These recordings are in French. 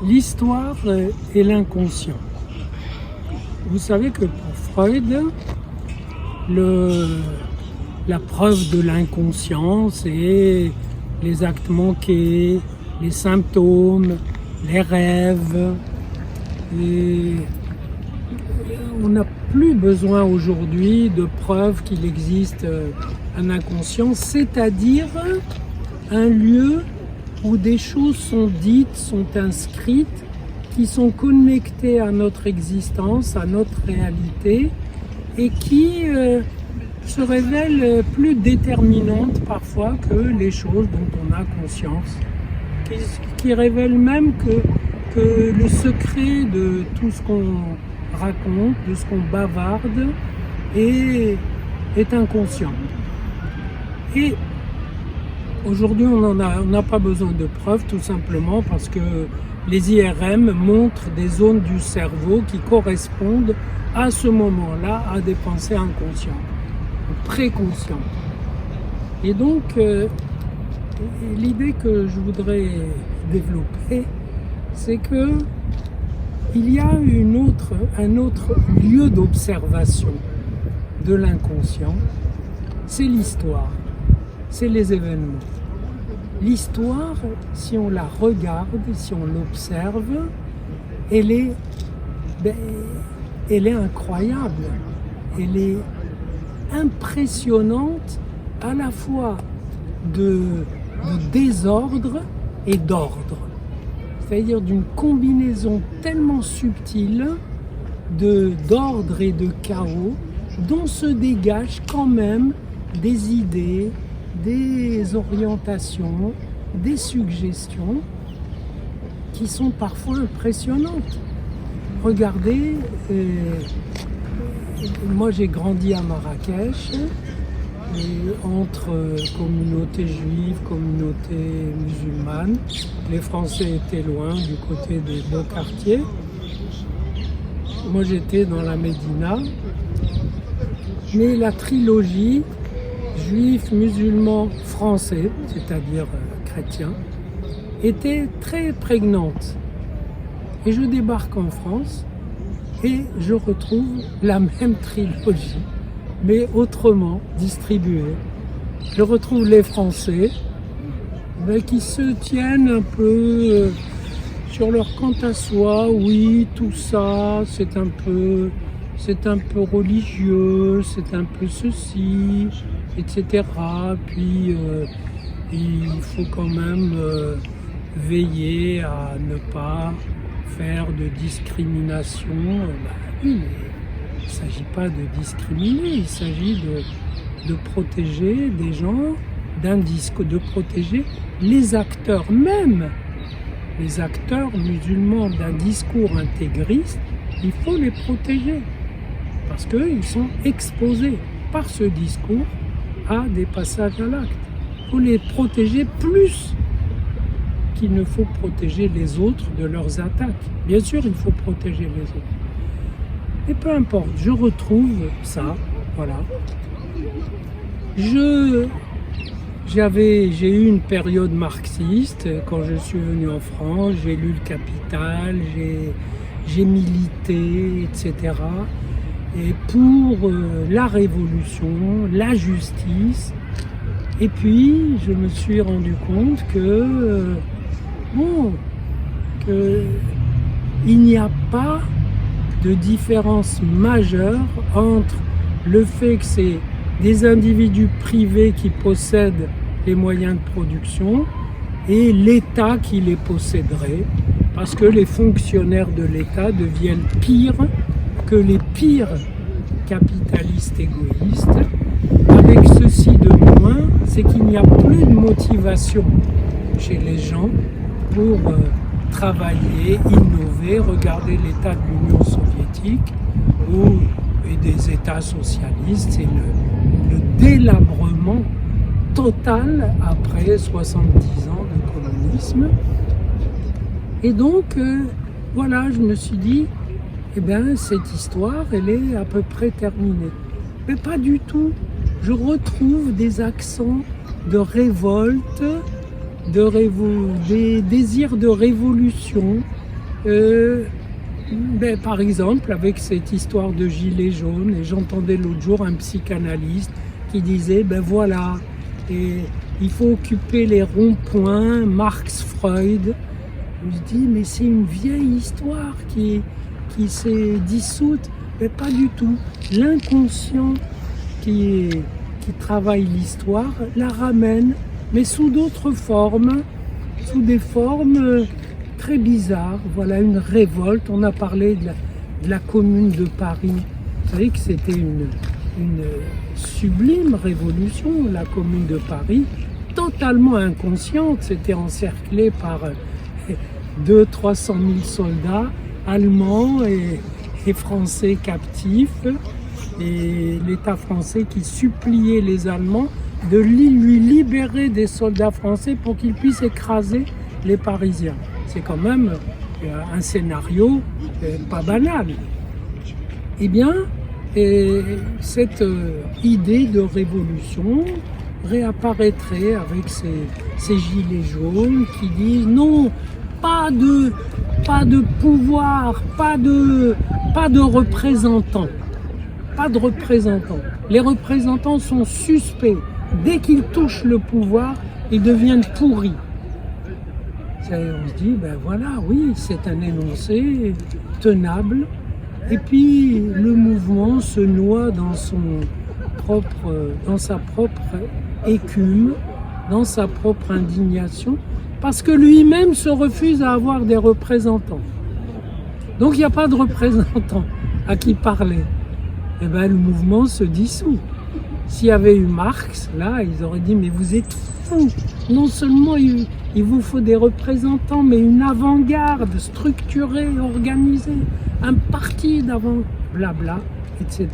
L'histoire et l'inconscient. Vous savez que pour Freud, la preuve de l'inconscient, c'est les actes manqués, les symptômes, les rêves. Et on n'a plus besoin aujourd'hui de preuves qu'il existe un inconscient, c'est-à-dire un lieu où des choses sont dites, sont inscrites, qui sont connectées à notre existence, à notre réalité, et qui se révèlent plus déterminantes parfois que les choses dont on a conscience, qui révèlent même que le secret de tout ce qu'on raconte, de ce qu'on bavarde, est inconscient. Et aujourd'hui, on n'a pas besoin de preuves, tout simplement parce que les IRM montrent des zones du cerveau qui correspondent à ce moment-là à des pensées inconscientes, préconscientes. Et donc, l'idée que je voudrais développer, c'est que il y a un autre lieu d'observation de l'inconscient, c'est l'histoire, c'est les événements. L'histoire, si on la regarde, si on l'observe, elle est incroyable, elle est impressionnante à la fois de désordre et d'ordre. C'est-à-dire d'une combinaison tellement subtile d'ordre et de chaos dont se dégagent quand même des idées, des orientations, des suggestions qui sont parfois impressionnantes. Regardez, moi j'ai grandi à Marrakech, et entre communauté juive, communauté musulmane, les Français étaient loin du côté des beaux quartiers. Moi j'étais dans la Médina, mais la trilogie juif, musulman, français, c'est-à-dire chrétien, était très prégnante. Et je débarque en France et je retrouve la même trilogie, mais autrement distribuée. Je retrouve les Français qui se tiennent un peu sur leur quant à soi. Oui, tout ça, c'est un peu religieux, c'est un peu ceci, etc. Puis il faut quand même veiller à ne pas faire de discrimination. Oui, mais il ne s'agit pas de discriminer, il s'agit de protéger des gens d'un disque, de protéger les acteurs même, les acteurs musulmans d'un discours intégriste, il faut les protéger parce qu'ils sont exposés par ce discours à des passages à l'acte. Il faut les protéger plus qu'il ne faut protéger les autres de leurs attaques. Bien sûr, il faut protéger les autres. Et peu importe, je retrouve ça, voilà. J'ai eu une période marxiste quand je suis venu en France, j'ai lu le Capital, j'ai milité, etc. Et pour la révolution, la justice. Et puis, je me suis rendu compte il n'y a pas de différence majeure entre le fait que c'est des individus privés qui possèdent les moyens de production et l'État qui les posséderait, parce que les fonctionnaires de l'État deviennent pires que les pires capitalistes égoïstes, avec ceci de moins, c'est qu'il n'y a plus de motivation chez les gens pour travailler, innover. Regardez l'état de l'Union soviétique et des États socialistes, c'est le délabrement total après 70 ans de communisme. Et donc, voilà, je me suis dit, cette histoire, elle est à peu près terminée. Mais pas du tout. Je retrouve des accents de révolte, des désirs de révolution, Par exemple, avec cette histoire de gilet jaune, et j'entendais l'autre jour un psychanalyste qui disait, voilà, et il faut occuper les ronds-points, Marx, Freud. Je me dis, mais c'est une vieille histoire qui s'est dissoute. Mais pas du tout. L'inconscient qui travaille l'histoire la ramène, mais sous d'autres formes, sous des formes très bizarres. Voilà, une révolte. On a parlé de la Commune de Paris. Vous savez que c'était une sublime révolution, la Commune de Paris, totalement inconsciente. C'était encerclé par 200 000 à 300 000 soldats allemands et français captifs, et l'État français qui suppliait les Allemands de lui libérer des soldats français pour qu'ils puissent écraser les Parisiens. C'est quand même un scénario pas banal. Eh bien, cette idée de révolution réapparaîtrait avec ces gilets jaunes qui disent non, pas de pouvoir, pas de représentants. Pas de représentants. Les représentants sont suspects. Dès qu'ils touchent le pouvoir, ils deviennent pourris. On se dit, voilà, oui, c'est un énoncé tenable. Et puis le mouvement se noie dans sa propre écume, dans sa propre indignation, parce que lui-même se refuse à avoir des représentants. Donc il n'y a pas de représentants à qui parler. Et le mouvement se dissout. S'il y avait eu Marx, là, ils auraient dit, mais vous êtes fous. Non seulement il vous faut des représentants, mais une avant-garde structurée, organisée, un parti d'avant, blabla, etc.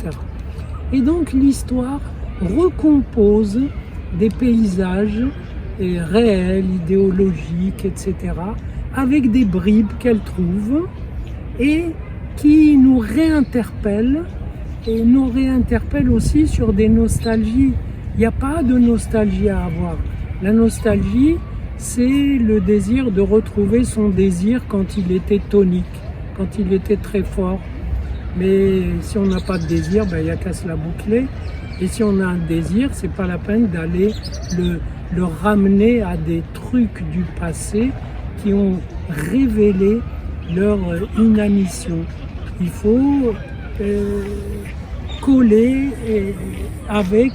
Et donc l'histoire recompose des paysages réels, idéologiques, etc., avec des bribes qu'elle trouve et qui nous réinterpellent, et nous réinterpellent aussi sur des nostalgies. Il n'y a pas de nostalgie à avoir. La nostalgie, c'est le désir de retrouver son désir quand il était tonique, quand il était très fort. Mais si on n'a pas de désir, il n'y a qu'à se la boucler. Et si on a un désir, c'est pas la peine d'aller le ramener à des trucs du passé qui ont révélé leur inanition. Il faut coller avec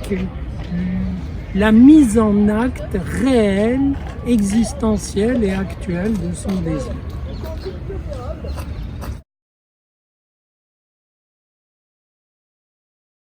la mise en acte réelle, existentielle et actuelle de son désir.